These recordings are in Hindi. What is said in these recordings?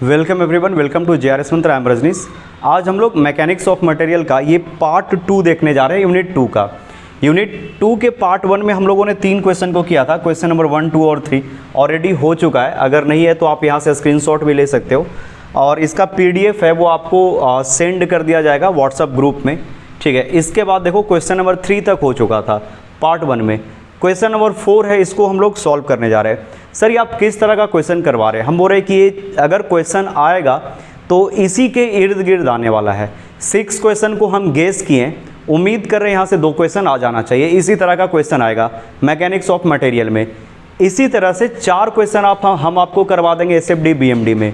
Welcome everyone, welcome to JRS Mantra. I am Rajneesh. आज हम लोग मैकेनिक्स ऑफ मटेरियल का ये पार्ट 2 देखने जा रहे हैं, यूनिट 2 का। यूनिट 2 के पार्ट 1 में हम लोगों ने 3 क्वेश्चन को किया था। क्वेश्चन नंबर 1, 2 और 3 ऑलरेडी हो चुका है। अगर नहीं है तो आप यहाँ से स्क्रीनशॉट भी ले सकते हो और इसका PDF है वो आपको सेंड कर दिया जाएगा व्हाट्सअप ग्रुप में, ठीक है। इसके बाद देखो क्वेश्चन नंबर 3 तक हो चुका था पार्ट 1 में। क्वेश्चन नंबर 4 है, इसको हम लोग सॉल्व करने जा रहे हैं। सर ये आप किस तरह का क्वेश्चन करवा रहे हैं? हम बोल रहे हैं कि ये अगर क्वेश्चन आएगा तो इसी के इर्द गिर्द आने वाला है। 6 क्वेश्चन को हम गेस किए, उम्मीद कर रहे हैं यहाँ से 2 क्वेश्चन आ जाना चाहिए। इसी तरह का क्वेश्चन आएगा मैकेनिक्स ऑफ मटेरियल में। इसी तरह से 4 क्वेश्चन हम आपको करवा देंगे SFD BMD में।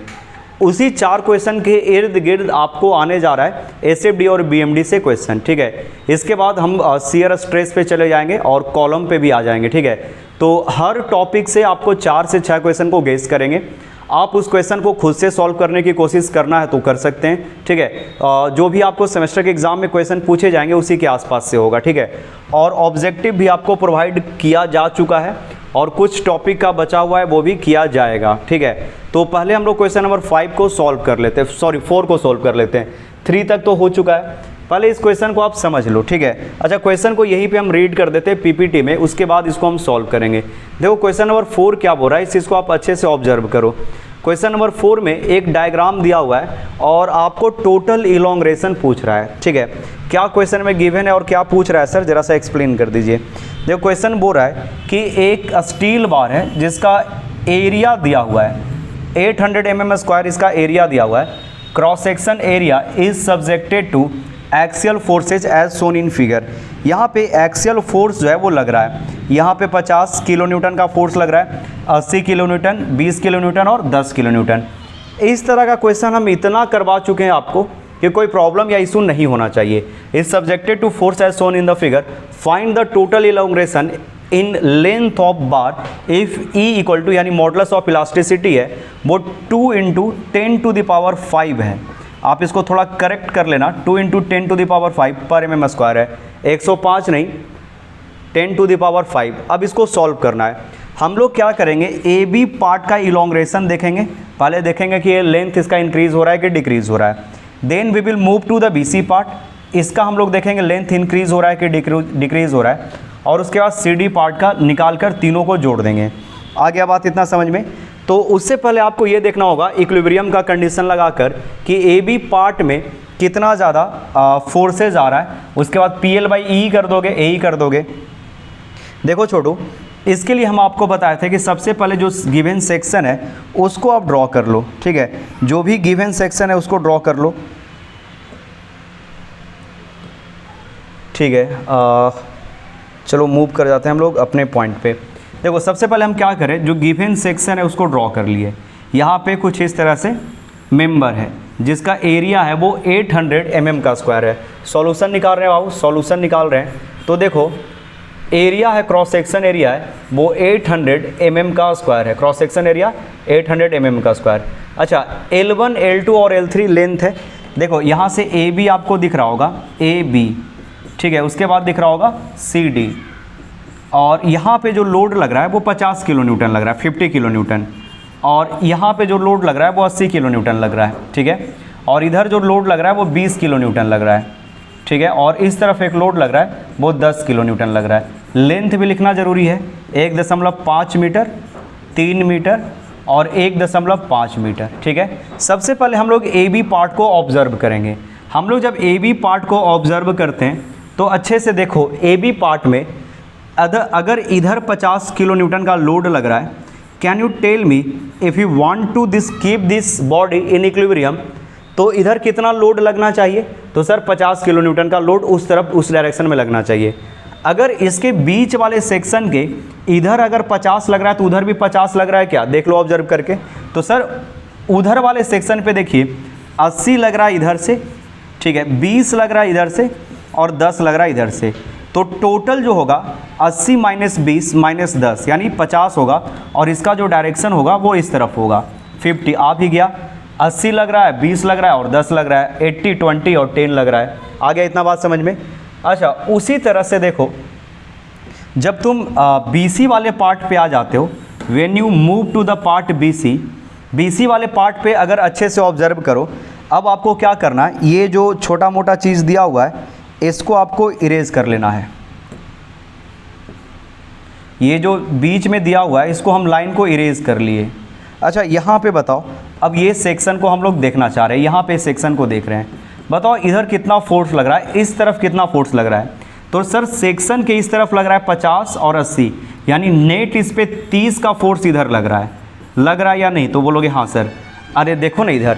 उसी 4 क्वेश्चन के इर्द गिर्द आपको आने जा रहा है SFD और BMD से क्वेश्चन, ठीक है। इसके बाद हम शियर स्ट्रेस पे चले जाएंगे और कॉलम पे भी आ जाएंगे, ठीक है। तो हर टॉपिक से आपको 4 से 6 क्वेश्चन को गेस करेंगे। आप उस क्वेश्चन को खुद से सॉल्व करने की कोशिश करना है तो कर सकते हैं, ठीक है। जो भी आपको सेमेस्टर के एग्जाम में क्वेश्चन पूछे जाएंगे उसी के आसपास से होगा, ठीक है। और ऑब्जेक्टिव भी आपको प्रोवाइड किया जा चुका है और कुछ टॉपिक का बचा हुआ है वो भी किया जाएगा, ठीक है। तो पहले हम लोग क्वेश्चन नंबर 5 को सॉल्व कर लेते हैं, 4 को सॉल्व कर लेते हैं। 3 तक तो हो चुका है। पहले इस क्वेश्चन को आप समझ लो, ठीक है। अच्छा, क्वेश्चन को यहीं पे हम रीड कर देते हैं PPT में, उसके बाद इसको हम सॉल्व करेंगे। देखो क्वेश्चन नंबर 4 क्या बोल रहा है, इस चीज़ को आप अच्छे से ऑब्जर्व करो। क्वेश्चन नंबर 4 में एक डायग्राम दिया हुआ है और आपको टोटल इलोंग्रेशन पूछ रहा है, ठीक है। क्या क्वेश्चन में गिवन है और क्या पूछ रहा है सर, जरा सा एक्सप्लेन कर दीजिए। देखो क्वेश्चन बोल रहा है कि एक स्टील बार है जिसका एरिया दिया हुआ है 800 mm², इसका एरिया दिया हुआ है। Cross section area is subjected to axial forces as shown in figure. यहाँ पे एक्सियल फोर्स जो है वो लग रहा है, यहाँ पे 50 किलो न्यूटन का फोर्स लग रहा है, 80 किलो न्यूटन, 20 किलो न्यूटन और 10 किलो न्यूटन। इस तरह का क्वेश्चन हम इतना करवा चुके हैं आपको कि कोई प्रॉब्लम या इशू नहीं होना चाहिए। Is subjected to force as shown in the figure, find the total elongation in length of bar if E equal to, यानी मॉडुलस ऑफ इलास्टिसिटी है वो 2 × 10⁵ है। आप इसको थोड़ा करेक्ट कर लेना, 2 × 10⁵ पर mm² है, 105 नहीं 10⁵। अब इसको सॉल्व करना है। हम लोग क्या करेंगे, AB पार्ट का इलोंग्रेशन देखेंगे। पहले देखेंगे कि ये लेंथ इसका इंक्रीज़ हो रहा है कि डिक्रीज़ हो रहा है। Then we will move to the BC part, इसका हम लोग देखेंगे लेंथ इंक्रीज़ हो रहा है कि डिक्रीज़ हो रहा है। और उसके बाद CD पार्ट का निकाल कर तीनों को जोड़ देंगे। आ गया बात इतना समझ में? तो उससे पहले आपको ये देखना होगा इक्विलिब्रियम का कंडीशन लगाकर कि AB पार्ट में कितना ज़्यादा फोर्सेज आ रहा है। उसके बाद PL/E कर दोगे, AE कर दोगे। देखो छोटू, इसके लिए हम आपको बताए थे कि सबसे पहले जो गिवन सेक्शन है उसको आप ड्रॉ कर लो, ठीक है। जो भी गिवन सेक्शन है उसको ड्रॉ कर लो, ठीक है। चलो मूव कर जाते हैं हम लोग अपने पॉइंट पे। देखो सबसे पहले हम क्या करें, जो गिवन सेक्शन है उसको ड्रॉ कर लिए। यहाँ पे कुछ इस तरह से मेंबर है जिसका एरिया है वो 800 mm² है। सॉल्यूशन निकाल रहे हैं बाबू, सॉल्यूशन निकाल रहे हैं। तो देखो एरिया है, क्रॉस सेक्शन एरिया है वो 800 mm² है। Cross section area 800 mm²। अच्छा, L1, L2 और L3 लेंथ है। देखो यहाँ से AB आपको दिख रहा होगा, AB, ठीक है। उसके बाद दिख रहा होगा CD, और यहाँ पे जो लोड लग रहा है वो 50 किलो न्यूटन लग रहा है, 50 किलो न्यूटन। और यहाँ पे जो लोड लग रहा है वो 80 किलो न्यूटन लग रहा है, ठीक है। और इधर जो लोड लग रहा है वो 20 किलो न्यूटन लग रहा है, ठीक है। और इस तरफ एक लोड लग रहा है वो 10 किलो न्यूटन लग रहा है। लेंथ भी लिखना ज़रूरी है, 1.5 मीटर, 3 मीटर और 1.5 मीटर, ठीक है। सबसे पहले हम लोग AB पार्ट को ऑब्जर्व करेंगे। हम लोग जब AB पार्ट को ऑब्जर्व करते हैं तो अच्छे से देखो AB पार्ट में अगर इधर 50 किलो न्यूटन का लोड लग रहा है, can you tell me if you want to keep this body in equilibrium, तो इधर कितना लोड लगना चाहिए? तो सर 50 किलो न्यूटन का लोड उस तरफ, उस डायरेक्शन में लगना चाहिए। अगर इसके बीच वाले सेक्शन के इधर अगर 50 लग रहा है तो उधर भी 50 लग रहा है क्या? देख लो ऑब्जर्व करके। तो सर उधर वाले सेक्शन पे देखिए 80 लग रहा है इधर से, ठीक है, 20 लग रहा है इधर से और 10 लग रहा है इधर से। तो टोटल जो होगा 80 - 20 - 10 यानी 50 होगा। और इसका जो डायरेक्शन होगा वो इस तरफ होगा, 50 आ भी गया। 80 लग रहा है, 20 लग रहा है और 10 लग रहा है, 80, 20 और 10 लग रहा है। आ गया इतना बात समझ में? अच्छा, उसी तरह से देखो जब तुम BC वाले पार्ट पे आ जाते हो, when you move to the part BC, BC वाले पार्ट पे अगर अच्छे से ऑब्जर्व करो, अब आपको क्या करना है, ये जो छोटा मोटा चीज़ दिया हुआ है इसको आपको इरेज कर लेना है। ये जो बीच में दिया हुआ है इसको हम लाइन को इरेज कर लिए। अच्छा यहाँ पे बताओ, अब ये सेक्शन को हम लोग देखना चाह रहे हैं, यहाँ पे सेक्शन को देख रहे हैं, बताओ इधर कितना फोर्स लग रहा है, इस तरफ कितना फोर्स लग रहा है। तो सर सेक्शन के इस तरफ लग रहा है 50 और 80, यानी नेट इस पे 30 का फोर्स इधर लग रहा है या नहीं? तो बोलोगे हाँ सर। अरे देखो ना, इधर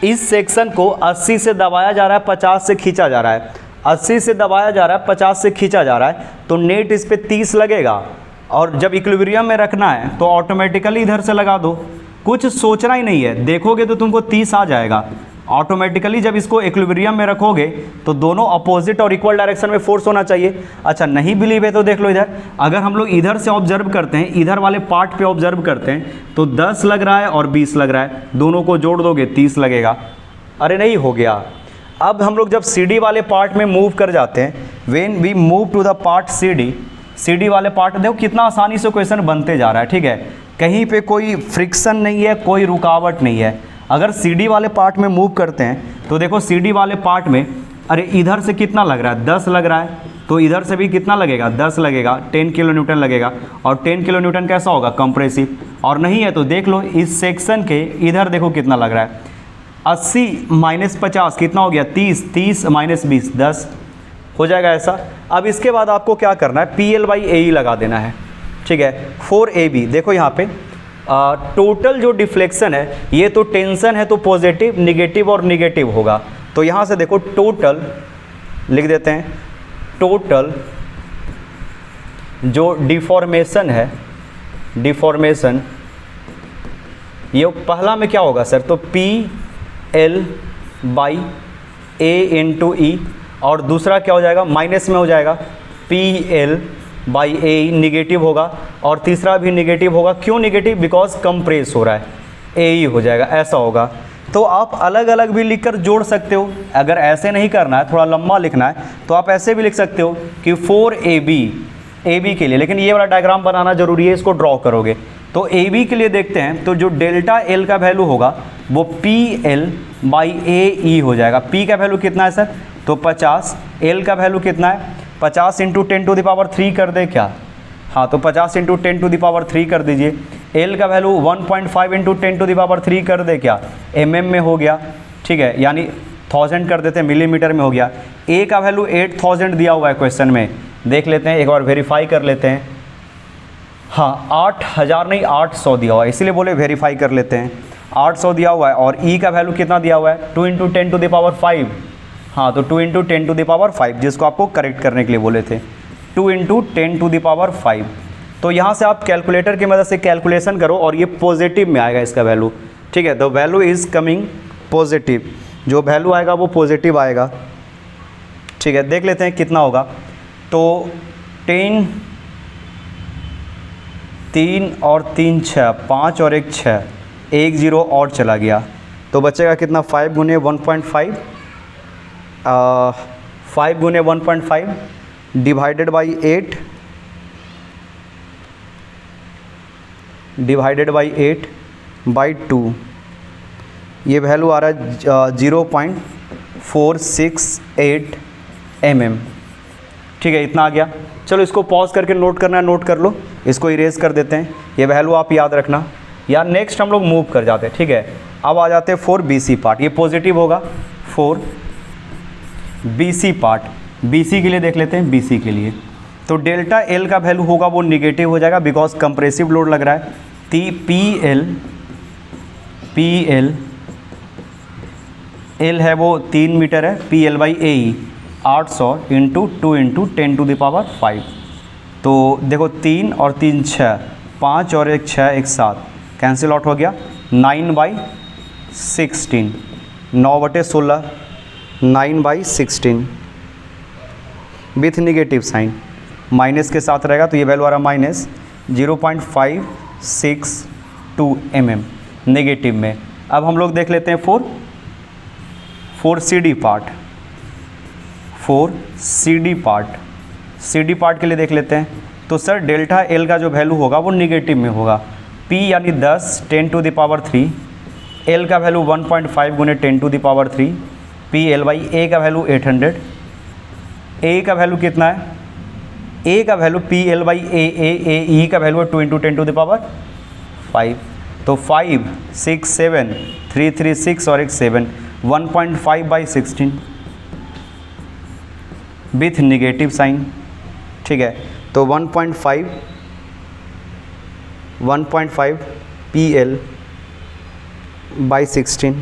इस सेक्शन को 80 से दबाया जा रहा है, 50 से खींचा जा रहा है, 80 से दबाया जा रहा है, 50 से खींचा जा रहा है, तो नेट इस पे 30 लगेगा। और जब इक्विलिब्रियम में रखना है तो ऑटोमेटिकली इधर से लगा दो, कुछ सोचना ही नहीं है, देखोगे तो तुमको 30 आ जाएगा ऑटोमेटिकली। जब इसको इक्विलिब्रियम में रखोगे तो दोनों अपोजिट और इक्वल डायरेक्शन में फोर्स होना चाहिए। अच्छा नहीं बिलीव है तो देख लो इधर, अगर हम लोग इधर से ऑब्जर्व करते हैं, इधर वाले पार्ट पे ऑब्जर्व करते हैं तो 10 लग रहा है और 20 लग रहा है, दोनों को जोड़ दोगे 30 लगेगा। अरे नहीं हो गया। अब हम लोग जब CD वाले पार्ट में मूव कर जाते हैं, when we move to the part CD वाले पार्ट, देखो कितना आसानी से क्वेश्चन बनते जा रहा है, ठीक है, कहीं पे कोई फ्रिक्शन नहीं है, कोई रुकावट नहीं है। अगर CD वाले पार्ट में मूव करते हैं तो देखो CD वाले पार्ट में, अरे इधर से कितना लग रहा है, 10 लग रहा है, तो इधर से भी कितना लगेगा, 10 लगेगा, 10 किलो न्यूटन लगेगा। और 10 किलो न्यूटन कैसा होगा, कंप्रेसिव। और नहीं है तो देख लो इस सेक्शन के इधर देखो कितना लग रहा है, 80 माइनस 50 कितना हो गया, 30, 30 माइनस 20 10 हो जाएगा ऐसा। अब इसके बाद आपको क्या करना है, PL/AE लगा देना है, ठीक है। 4AB देखो यहाँ पे टोटल जो डिफ्लेक्शन है, ये तो टेंशन है तो पॉजिटिव, निगेटिव और निगेटिव होगा। तो यहाँ से देखो टोटल लिख देते हैं, टोटल जो डिफॉर्मेशन है, डिफॉर्मेशन ये पहला में क्या होगा सर, तो PL/A इंटू E, और दूसरा क्या हो जाएगा, माइनस में हो जाएगा, PL/AE निगेटिव होगा, और तीसरा भी निगेटिव होगा। क्यों निगेटिव, बिकॉज कंप्रेस हो रहा है, AE हो जाएगा, ऐसा होगा। तो आप अलग अलग भी लिखकर जोड़ सकते हो, अगर ऐसे नहीं करना है, थोड़ा लंबा लिखना है तो आप ऐसे भी लिख सकते हो कि 4AB के लिए, लेकिन ये वाला डायग्राम बनाना जरूरी है, इसको ड्रॉ करोगे। तो AB के लिए देखते हैं, तो जो डेल्टा L का वैल्यू होगा वो PL/AE हो जाएगा। P का वैल्यू कितना है सर, तो 50, L का वैल्यू कितना है, 50 इंटू 10⁻³ कर दे क्या, हाँ तो 50 इंटू 10⁻³ कर दीजिए। L का वैल्यू 1.5 इंटू 10⁻³ कर दे क्या, mm में हो गया, ठीक है, यानी 1000 कर देते हैं, मिलीमीटर में हो गया। A का वैल्यू 8000 दिया हुआ है क्वेश्चन में, देख लेते हैं एक बार, वेरीफाई कर लेते हैं। हाँ 8000 नहीं 800 दिया हुआ है, इसीलिए बोले वेरीफाई कर लेते हैं, 800 दिया हुआ है। और E का वैल्यू कितना दिया हुआ है, 2 इंटू 10⁵, हाँ तो 2 इंटू 10⁵, जिसको आपको करेक्ट करने के लिए बोले थे, 2 इंटू 10⁵। तो यहाँ से आप कैलकुलेटर की मदद से कैलकुलेशन करो और ये पॉजिटिव में आएगा इसका वैल्यू, ठीक है। The value is coming positive, जो वैल्यू आएगा वो पॉजिटिव आएगा, ठीक है। देख लेते हैं कितना होगा, तो 10, 3 और 3 6, 5 और 1 6, 1 0 और चला गया, तो बचेगा कितना, 5 गुने 1.5, 5 गुने 1.5 डिवाइडेड बाई 8 बाई 2, ये वैल्यू आ रहा है 0.468 mm, ठीक है, इतना आ गया। चलो इसको पॉज करके नोट करना है, नोट कर लो, इसको इरेज कर देते हैं, ये वैल्यू आप याद रखना। या नेक्स्ट हम लोग मूव कर जाते हैं, ठीक है। अब आ जाते हैं 4BC पार्ट, ये पॉजिटिव होगा। 4BC पार्ट, BC के लिए देख लेते हैं, BC के लिए तो डेल्टा L का वैल्यू होगा वो निगेटिव हो जाएगा, बिकॉज कंप्रेसिव लोड लग रहा है। PL है वो 3 मीटर है, PL/AE 800 इंटू 2 इंटू 10⁵। तो देखो 3 और 3 6, 5 और 1 6, 1 7 कैंसिल आउट हो गया, 9/16, 9/16, 9/16 विथ निगेटिव साइन, माइनस के साथ रहेगा, तो ये वैल्यू आ रहा माइनस 0.562 mm नेगेटिव में। अब हम लोग देख लेते हैं 4CD पार्ट, 4CD पार्ट के लिए देख लेते हैं। तो सर डेल्टा L का जो वैल्यू होगा वो निगेटिव में होगा, P यानी 10 10⁻³ एल का वैल्यू 1.5 गुने 10⁻³ पी एल बाई ए का वैल्यू 800, ए का वैल्यू कितना है, ए का वैल्यू पी एल बाई ए ई का वैल्यू है 2 × 10⁵, तो 5 6 7 3 3 6 और एक 7, 1.5/16 विथ निगेटिव साइन, ठीक है। तो 1.5 PL/16,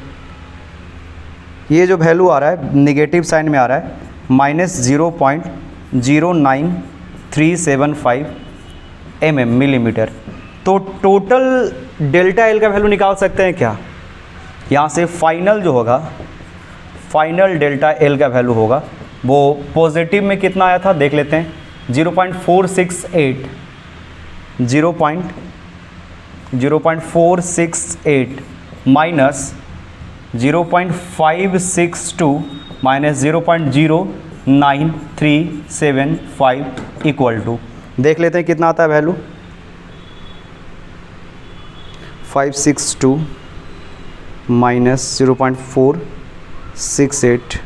ये जो वैल्यू आ रहा है निगेटिव साइन में आ रहा है -0.09375 mm मिलीमीटर। तो टोटल डेल्टा एल का वैल्यू निकाल सकते हैं क्या, यहाँ से फाइनल जो होगा, फाइनल डेल्टा एल का वैल्यू होगा वो पॉजिटिव में कितना आया था देख लेते हैं, 0.468 माइनस 0.562 माइनस 0.09375 इक्वल टू, देख लेते हैं कितना आता है value, 562 minus 0.468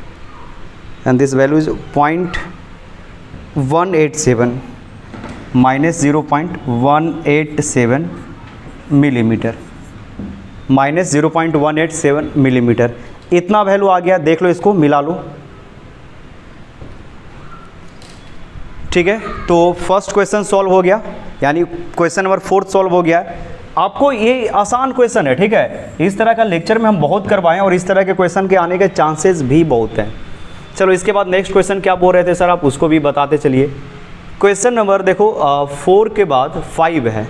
and this value is 0.187 minus 0.187 millimetre, minus 0.187 millimetre, इतना वैल्यू आ गया। देख लो, इसको मिला लो, ठीक है। तो फर्स्ट क्वेश्चन सॉल्व हो गया, यानी क्वेश्चन नंबर 4 सॉल्व हो गया। आपको ये आसान क्वेश्चन है, ठीक है। इस तरह का लेक्चर में हम बहुत करवाएं और इस तरह के क्वेश्चन के आने के चांसेस भी बहुत हैं। चलो इसके बाद नेक्स्ट क्वेश्चन क्या बोल रहे थे सर आप, उसको भी बताते चलिए। क्वेश्चन नंबर देखो 4 के बाद 5 है।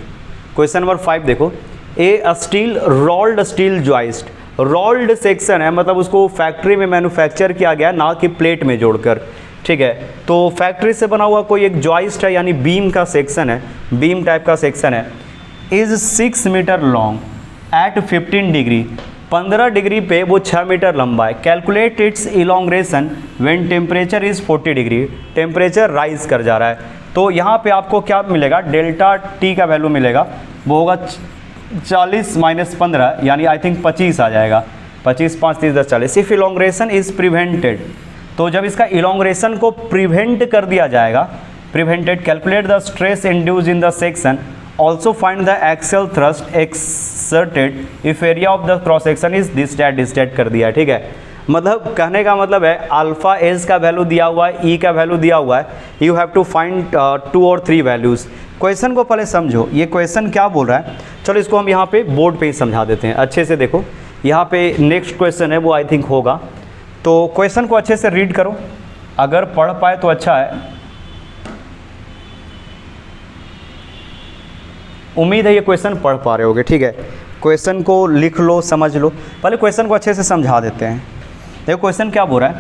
क्वेश्चन नंबर 5 देखो, a steel rolled steel joist, rolled section है, मतलब उसको फैक्ट्री में मैन्युफैक्चर किया गया, ना कि प्लेट में जोड़कर, ठीक है। तो फैक्ट्री से बना हुआ कोई एक जॉइस्ट है, यानी बीम का सेक्शन है, बीम टाइप का सेक्शन है, is 6 metre long at 15 degree, 15 degree पे वो 6 मीटर लंबा है। Calculate its elongation when temperature is 40 degree, temperature rise कर जा रहा है। तो यहाँ पे आपको क्या मिलेगा, डेल्टा टी का वैल्यू मिलेगा, वो होगा 40 माइनस 15, यानी आई थिंक 25 आ जाएगा, 25 5 30 10 40। इफ इलोंग्रेशन इज़ प्रिवेंटेड, तो जब इसका इलोंग्रेशन को प्रिवेंट कर दिया जाएगा, prevented, calculate the stress induced in the section, also find the axial thrust exerted if area of the cross section is this that कर दिया है, ठीक है। मतलब कहने का मतलब है अल्फा एज का वैल्यू दिया हुआ है, ई का वैल्यू दिया हुआ है, यू हैव टू फाइंड 2 और 3 वैल्यूज़। क्वेश्चन को पहले समझो, ये क्वेश्चन क्या बोल रहा है, चलो इसको हम यहाँ पे बोर्ड पे ही समझा देते हैं अच्छे से। देखो यहाँ पे नेक्स्ट क्वेश्चन है, वो आई थिंक होगा, तो क्वेश्चन को अच्छे से रीड करो, अगर पढ़ पाए तो अच्छा है। उम्मीद है ये क्वेश्चन पढ़ पा रहे होगे, ठीक है। क्वेश्चन को लिख लो, समझ लो, पहले क्वेश्चन को अच्छे से समझा देते हैं। देखो क्वेश्चन क्या बोल रहा है,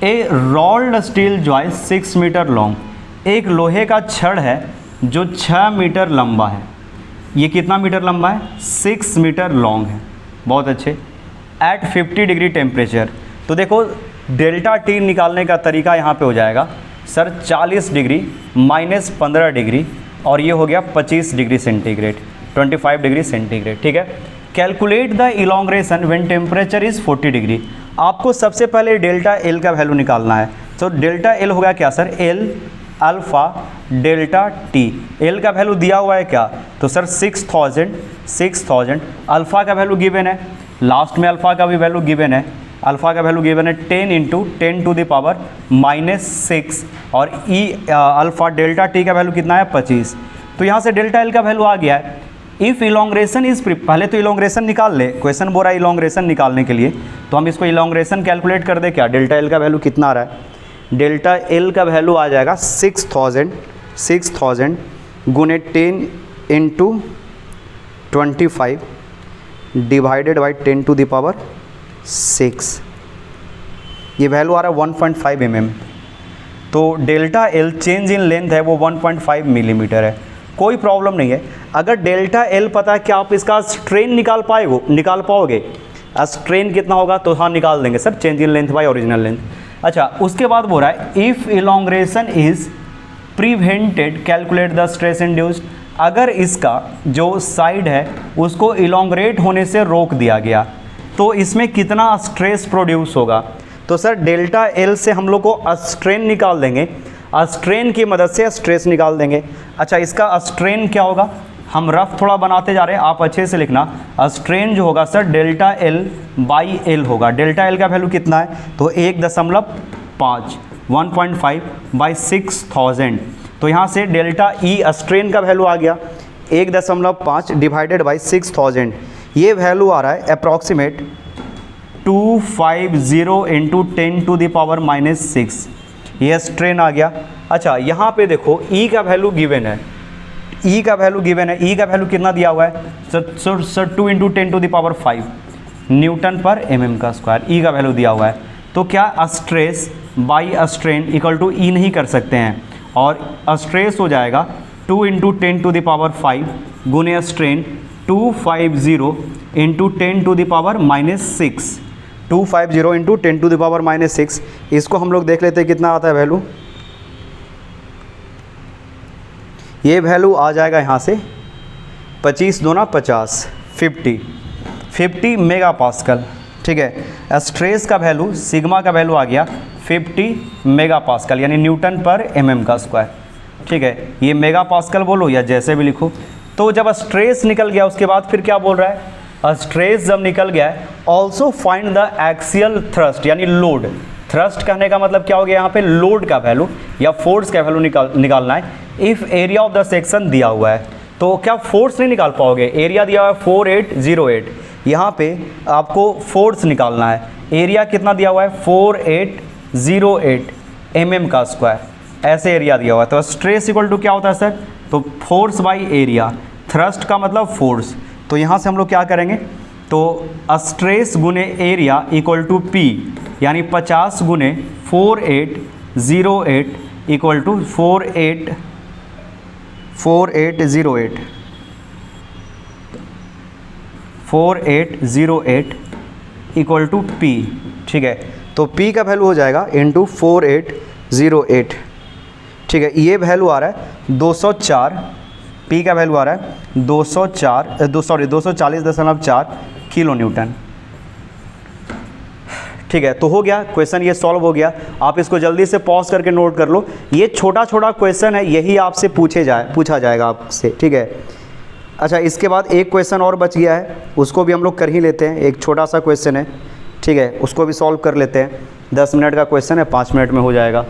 a rolled steel joist 6 metre long, एक लोहे का छड़ है जो 6 मीटर लंबा है। ये कितना मीटर लंबा है, 6 मीटर लॉन्ग है, बहुत अच्छे। एट 50 डिग्री टेम्परेचर, तो देखो डेल्टा टी निकालने का तरीका यहाँ पे हो जाएगा सर 40 डिग्री माइनस 15 डिग्री, और ये हो गया 25 डिग्री सेंटीग्रेड, 25 डिग्री सेंटीग्रेड, ठीक है। Calculate the elongation when temperature is 40 degree, आपको सबसे पहले डेल्टा एल का वैल्यू निकालना है। तो डेल्टा एल होगा क्या sir, L alpha delta T, L का वैल्यू दिया हुआ है क्या, तो सर 6000, अल्फ़ा का वैल्यू गिवन है, लास्ट में अल्फ़ा का भी वैल्यू गिवन है, अल्फ़ा का वैल्यू गिवन है 10 × 10⁻⁻6, और ई अल्फ़ा डेल्टा टी का वैल्यू कितना है 25। तो यहाँ से डेल्टा एल का वैल्यू आ गया है। इफ़ इलोंग्रेशन इज़, पहले तो इलोंग्रेशन निकाल ले, क्वेश्चन बोल रहा है इलोंग्रेशन निकालने के लिए, तो हम इसको इलोंग्रेशन कैलकुलेट कर दे क्या, डेल्टा एल का वैल्यू कितना आ रहा है, डेल्टा एल का वैल्यू आ जाएगा 6000 गुने 10 × 25 डिवाइडेड बाई 10⁻6, ये वैल्यू आ रहा है 1.5 mm। तो delta L change in length है वो 1.5 मिलीमीटर है, कोई प्रॉब्लम नहीं है। अगर डेल्टा एल पता है कि आप इसका स्ट्रेन निकाल पाओगे, स्ट्रेन कितना होगा, तो हाँ निकाल देंगे sir, change in length by original length. अच्छा, उसके बाद बोल रहा है if elongation is prevented calculate the stress induced, अगर इसका जो साइड है उसको इलोंग्रेट होने से रोक दिया गया, तो इसमें कितना स्ट्रेस प्रोड्यूस होगा। तो सर डेल्टा एल से हम लोग को स्ट्रेन निकाल देंगे, स्ट्रेन की मदद से स्ट्रेस निकाल देंगे। अच्छा, इसका स्ट्रेन क्या होगा, हम रफ थोड़ा बनाते जा रहे हैं, आप अच्छे से लिखना। स्ट्रेन जो होगा sir delta L by L होगा। डेल्टा एल का वैल्यू कितना है, तो 1.5 1.5 बाई 6000। तो यहाँ से डेल्टा ई स्ट्रेन का वैल्यू आ गया 1.5 डिवाइडेड बाई 6000। ये वैल्यू आ रहा है अप्रॉक्सीमेट 250 इंटू 10⁻⁻6। ये स्ट्रेन आ गया। अच्छा, यहाँ पे देखो ई का वैल्यू गिवन है, ई का वैल्यू गिवन है। ई का वैल्यू कितना दिया हुआ है सर 2 इंटू 10⁵ न्यूटन पर mm का स्क्वायर। ई का वैल्यू दिया हुआ है। तो क्या stress by strain equal to E नहीं कर सकते हैं, और स्ट्रेस हो जाएगा 2 इंटू 10⁵ गुने स्ट्रेन 250 इंटू 10⁻⁻6। 250 इंटू 10⁻⁻6। इसको हम लोग देख लेते हैं कितना आता है वैल्यू। ये वैल्यू आ जाएगा यहाँ से 25 दूना 50 50 मेगा पास्कल। ठीक है, स्ट्रेस का वैल्यू सिग्मा का वैल्यू आ गया 50 मेगा पास्कल, यानी न्यूटन पर mm का स्क्वायर। ठीक है, ये मेगा पास्कल बोलो या जैसे भी लिखो। तो जब स्ट्रेस निकल गया उसके बाद फिर क्या बोल रहा है, स्ट्रेस जब निकल गया है also find the axial thrust, यानी लोड। थ्रस्ट कहने का मतलब क्या हो गया, यहाँ पे लोड का वैल्यू या फोर्स का वैल्यू निकालना है। If area of the section दिया हुआ है तो क्या फोर्स नहीं निकाल पाओगे, एरिया दिया हुआ है 4808, यहाँ पे आपको फोर्स निकालना है। एरिया कितना दिया हुआ है 4808 mm का स्क्वायर, ऐसे एरिया दिया हुआ है। तो स्ट्रेस इक्वल टू क्या होता है सर, तो फोर्स बाई एरिया। थ्रस्ट का मतलब फोर्स। तो यहाँ से हम लोग क्या करेंगे, तो स्ट्रेस गुने एरिया इक्वल टू पी, यानी 50 गुने 4808 equal to 4808 equal to P. ठीक है, तो पी का वैल्यू हो जाएगा इंटू 4808। ठीक है, ये वैल्यू आ रहा है 204, पी का वैल्यू आ रहा है 240.4 किलो न्यूटन। ठीक है, तो हो गया क्वेश्चन, ये सॉल्व हो गया। आप इसको जल्दी से पॉज करके नोट कर लो। ये छोटा छोटा क्वेश्चन है, यही आपसे पूछा जाएगा आपसे। ठीक है, अच्छा, इसके बाद एक क्वेश्चन और बच गया है, उसको भी हम लोग कर ही लेते हैं। एक छोटा सा क्वेश्चन है, ठीक है, उसको भी सॉल्व कर लेते हैं। 10 मिनट का क्वेश्चन है, 5 मिनट में हो जाएगा।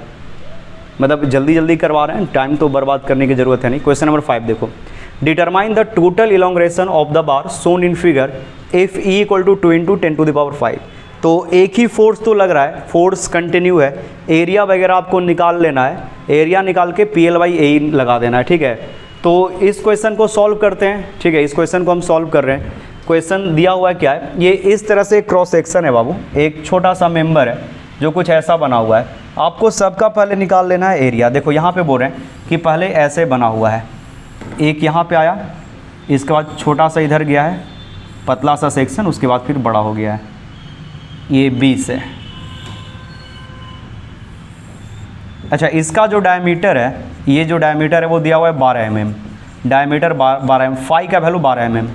मतलब जल्दी जल्दी करवा रहे हैं, टाइम तो बर्बाद करने की ज़रूरत है नहीं। क्वेश्चन नंबर 5 देखो, determine the total elongation of the bar shown in figure if E equal to 2 into 10⁵। तो एक ही फोर्स तो लग रहा है, फोर्स कंटिन्यू है। एरिया वगैरह आपको निकाल लेना है, एरिया निकाल के PL/A लगा देना है। ठीक है, तो इस क्वेश्चन को सॉल्व करते हैं। ठीक है, इस क्वेश्चन को हम सॉल्व कर रहे हैं। क्वेश्चन दिया हुआ है क्या है, ये इस तरह से क्रॉस सेक्शन है बाबू, एक छोटा सा मेंबर है जो कुछ ऐसा बना हुआ है। आपको सबका पहले निकाल लेना है एरिया। देखो यहाँ पे बोल रहे हैं कि पहले ऐसे बना हुआ है, एक यहाँ पे आया, इसके बाद छोटा सा इधर गया है, पतला सा सेक्शन, उसके बाद फिर बड़ा हो गया है, ये 20 है। अच्छा, इसका जो डायमीटर है, ये जो डायमीटर है वो दिया हुआ है 12 mm, डायमीटर 12 mm, फाई का वैल्यू 12 mm।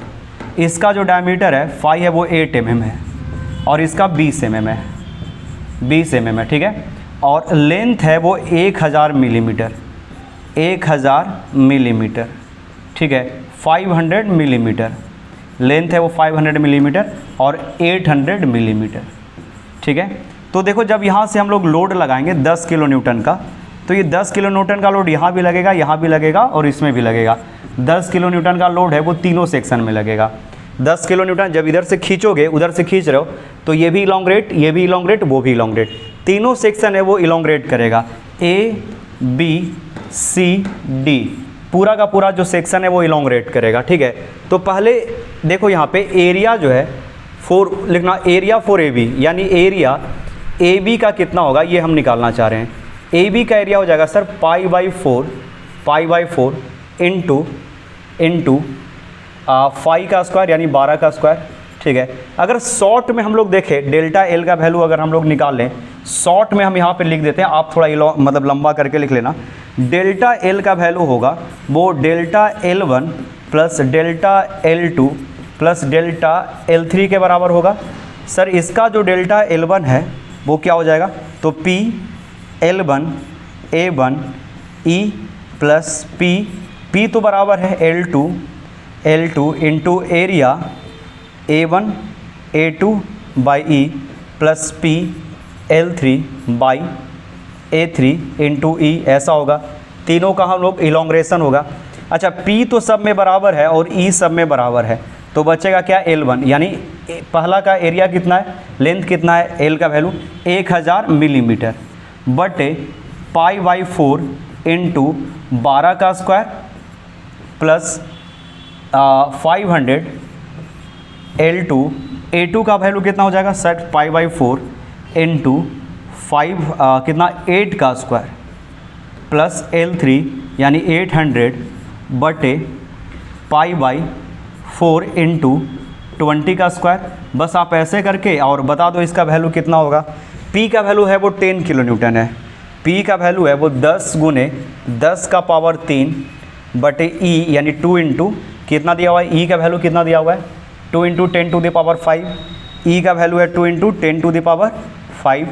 इसका जो डायमीटर है फाई है वो 8 mm है, और इसका 20 mm है, 20 mm है। ठीक है, और लेंथ है वो 1000 मिलीमीटर, 1000 मिलीमीटर। ठीक है, 500 मिलीमीटर लेंथ है वो, 500 मिलीमीटर और 800 मिलीमीटर। ठीक है, तो देखो जब यहाँ से हम लोग लोड लगाएंगे 10 किलो न्यूटन का, तो ये 10 किलो न्यूटन का लोड यहाँ भी लगेगा, यहाँ भी लगेगा और इसमें भी लगेगा। 10 किलो न्यूटन का लोड है वो तीनों सेक्शन में लगेगा। 10 किलो न्यूटन जब इधर से खींचोगे, उधर से खींच रहे हो, तो ये भी इलोंग्रेट, ये भी इलोंग्रेट, वो भी इलोंग्रेट, तीनों सेक्शन है वो इलोंग्रेट करेगा। A, B, C, D पूरा का पूरा जो सेक्शन है वो इलोंग्रेट करेगा। ठीक है, तो पहले देखो यहाँ पे एरिया जो है 4 लिखना, एरिया फॉर AB, यानी एरिया AB का कितना होगा ये हम निकालना चाह रहे हैं। AB का एरिया हो जाएगा सर पाई/4 इंटू फाई का स्क्वायर, यानी 12 का स्क्वायर। ठीक है, अगर शॉर्ट में हम लोग देखें डेल्टा एल का वैल्यू अगर हम लोग निकाल लें, शॉर्ट में हम यहाँ पे लिख देते हैं, आप थोड़ा मतलब लंबा करके लिख लेना। डेल्टा एल का वैल्यू होगा वो delta L1 plus delta L2 plus delta L3 के बराबर होगा। सर इसका जो डेल्टा L1 है वो क्या हो जाएगा, तो P L1 A1 E plus P तो बराबर है L2 into area A1 A2 by E plus P L3 by A3 into E, ऐसा होगा। तीनों का हम लोग इलोंग्रेशन होगा। अच्छा, P तो सब में बराबर है और E सब में बराबर है, तो बचेगा क्या, L1, यानी पहला का एरिया कितना है, लेंथ कितना है, L का वैल्यू 1000 मिलीमीटर बटे π/4 इंटू 12 का स्क्वायर प्लस 500 L2 A2 का वैल्यू कितना हो जाएगा सर, π/4 इंटू 8 का स्क्वायर प्लस L3 यानी 800 बटे π/4 इंटू 20 का स्क्वायर। बस आप ऐसे करके और बता दो इसका वैल्यू कितना होगा। P का वैल्यू है वो 10 किलो न्यूटन है, P का वैल्यू है वो 10 गुने 10 का पावर 3 बटे E यानी 2 इंटू कितना दिया हुआ है, E का वैल्यू कितना दिया हुआ है 2 into 10 to the power 5, E का वैल्यू है 2 इंटू 10 टू द पावर 5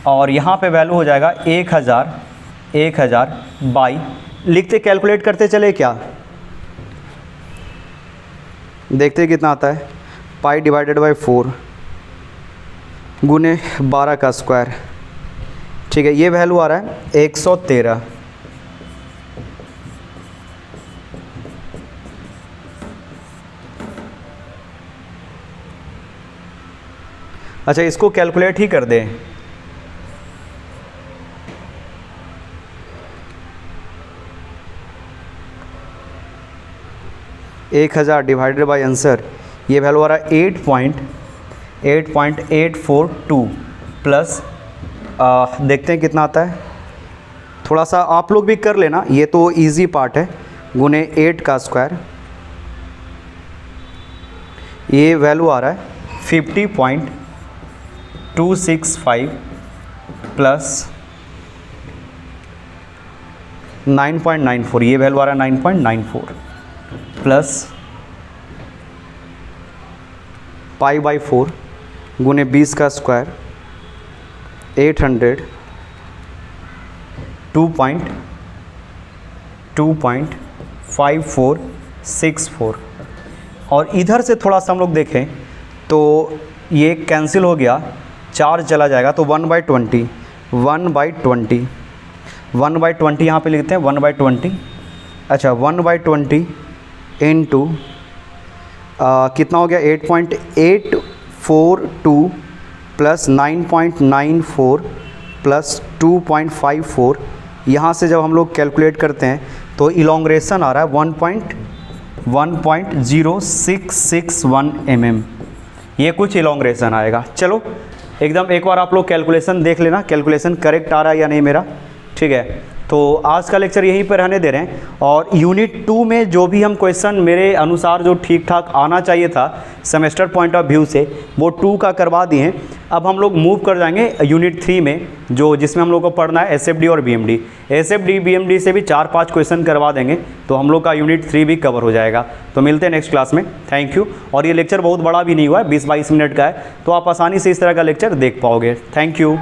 और यहाँ पे वैल्यू हो जाएगा 1000 बाई, लिखते कैलकुलेट करते चले क्या, देखते कितना आता है, π/4 गुने 12 का स्क्वायर, ठीक है, ये वैल्यू आ रहा है 113। अच्छा, इसको कैलकुलेट ही कर दें, एक 1000 डिवाइडेड बाई आंसर, ये वैल्यू आ रहा है 8.842 प्लस देखते हैं कितना आता है, थोड़ा सा आप लोग भी कर लेना, ये तो इजी पार्ट है, गुने 8 का स्क्वायर, ये वैल्यू आ रहा है 50.265 प्लस 9.94, ये वैल्यू आ रहा है 9.94 प्लस π/4 गुने 20 का स्क्वायर 800 2.5464 और इधर से थोड़ा सा हम लोग देखें तो ये कैंसिल हो गया, 4 चला जाएगा तो 1/20 यहाँ पे लिखते हैं 1/20। अच्छा, 1/20 इंटू कितना हो गया 8.842 प्लस 9.94 प्लस 2.54, यहाँ से जब हम लोग कैलकुलेट करते हैं तो इलोंग्रेशन आ रहा है 1.0661 mm, ये कुछ इलोंग्रेशन आएगा। चलो एकदम एक बार आप लोग कैलकुलेशन देख लेना, कैलकुलेशन करेक्ट आ रहा है या नहीं मेरा, ठीक है। तो आज का लेक्चर यहीं पर रहने दे रहे हैं और यूनिट 2 में जो भी हम क्वेश्चन मेरे अनुसार जो ठीक ठाक आना चाहिए था सेमेस्टर पॉइंट ऑफ व्यू से, वो 2 का करवा दिए हैं। अब हम लोग मूव कर जाएंगे यूनिट 3 में, जो जिसमें हम लोग को पढ़ना है एसएफडी और बीएमडी। एसएफडी बीएमडी से भी 4-5 क्वेश्चन करवा देंगे तो हम लोग का यूनिट 3 भी कवर हो जाएगा। तो मिलते हैं नेक्स्ट क्लास में, थैंक यू। और ये लेक्चर बहुत बड़ा भी नहीं हुआ है, 20-22 मिनट का है, तो आप आसानी से इस तरह का लेक्चर देख पाओगे। Thank you.